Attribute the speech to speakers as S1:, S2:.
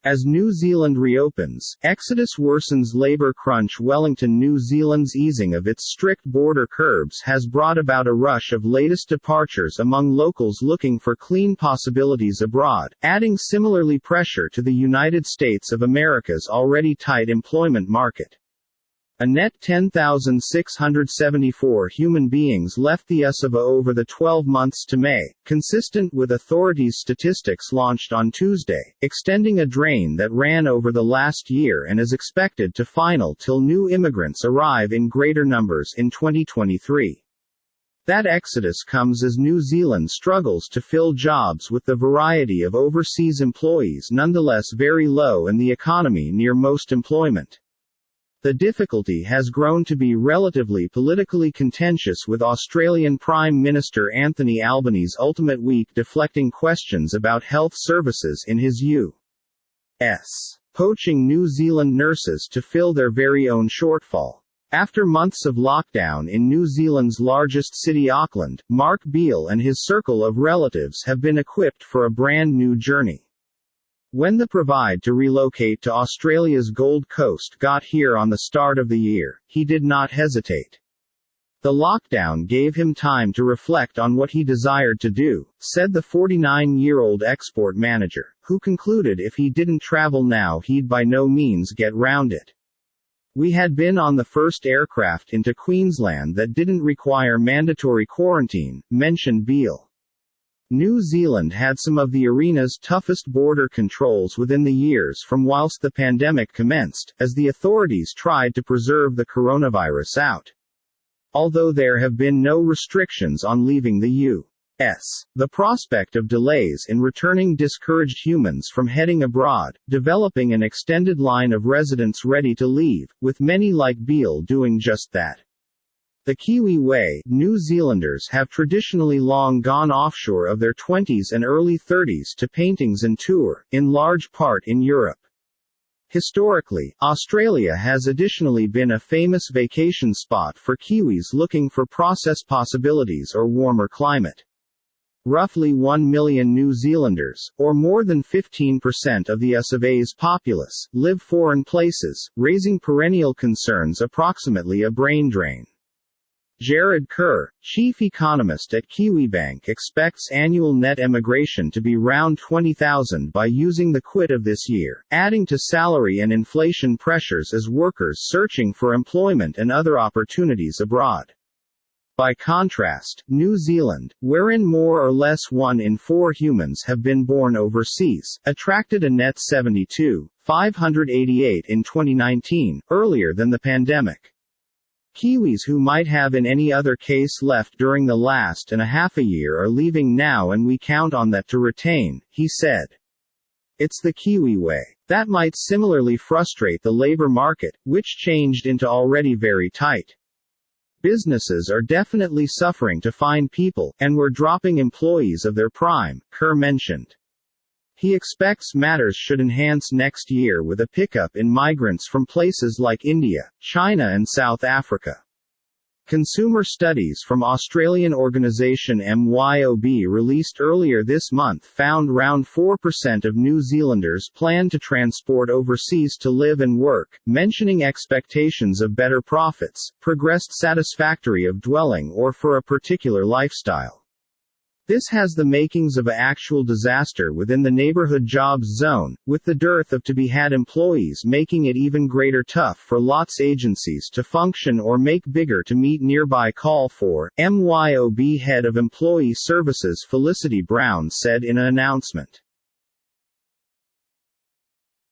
S1: As New Zealand reopens, exodus worsens labour crunch. Wellington, New Zealand's easing of its strict border curbs has brought about a rush of latest departures among locals looking for clean possibilities abroad, adding similarly pressure to the United States of America's already tight employment market. A net 10,674 human beings left the US over the 12 months to May, consistent with authorities' statistics launched on Tuesday, extending a drain that ran over the last year and is expected to final till new immigrants arrive in greater numbers in 2023. That exodus comes as New Zealand struggles to fill jobs with the variety of overseas employees nonetheless very low and the economy near most employment. The difficulty has grown to be relatively politically contentious, with Australian Prime Minister Anthony Albanese ultimate week deflecting questions about health services in his U.S. poaching New Zealand nurses to fill their very own shortfall. After months of lockdown in New Zealand's largest city, Auckland, Mark Beale and his circle of relatives have been equipped for a brand new journey. When the provide to relocate to Australia's Gold Coast got here on the start of the year, he did not hesitate. The lockdown gave him time to reflect on what he desired to do, said the 49-year-old export manager, who concluded if he didn't travel now he'd by no means get round it. We had been on the first aircraft into Queensland that didn't require mandatory quarantine, mentioned Beale. New Zealand had some of the arena's toughest border controls within the years from whilst the pandemic commenced, as the authorities tried to preserve the coronavirus out. Although there have been no restrictions on leaving the U.S., the prospect of delays in returning discouraged humans from heading abroad, developing an extended line of residents ready to leave, with many like Beale doing just that. The Kiwi way, New Zealanders have traditionally long gone offshore of their 20s and early 30s to paintings and tour, in large part in Europe. Historically, Australia has additionally been a famous vacation spot for Kiwis looking for process possibilities or warmer climate. Roughly 1 million New Zealanders, or more than 15% of the US's populace, live foreign places, raising perennial concerns, approximately a brain drain. Jared Kerr, chief economist at Kiwibank, expects annual net emigration to be round 20,000 by using the quit of this year, adding to salary and inflation pressures as workers searching for employment and other opportunities abroad. By contrast, New Zealand, wherein more or less 1 in 4 humans have been born overseas, attracted a net 72,588 in 2019, earlier than the pandemic. Kiwis who might have in any other case left during the last and a half a year are leaving now, and we count on that to retain, he said. It's the Kiwi way. That might similarly frustrate the labor market, which changed into already very tight. Businesses are definitely suffering to find people, and we're dropping employees of their prime, Kerr mentioned. He expects matters should enhance next year with a pickup in migrants from places like India, China and South Africa. Consumer studies from Australian organisation MYOB released earlier this month found around 4% of New Zealanders plan to transport overseas to live and work, mentioning expectations of better profits, progressed satisfactory of dwelling or for a particular lifestyle. This has the makings of an actual disaster within the neighborhood jobs zone, with the dearth of to-be-had employees making it even greater tough for lots agencies to function or make bigger to meet nearby call for, MYOB head of Employee Services Felicity Brown said in an announcement.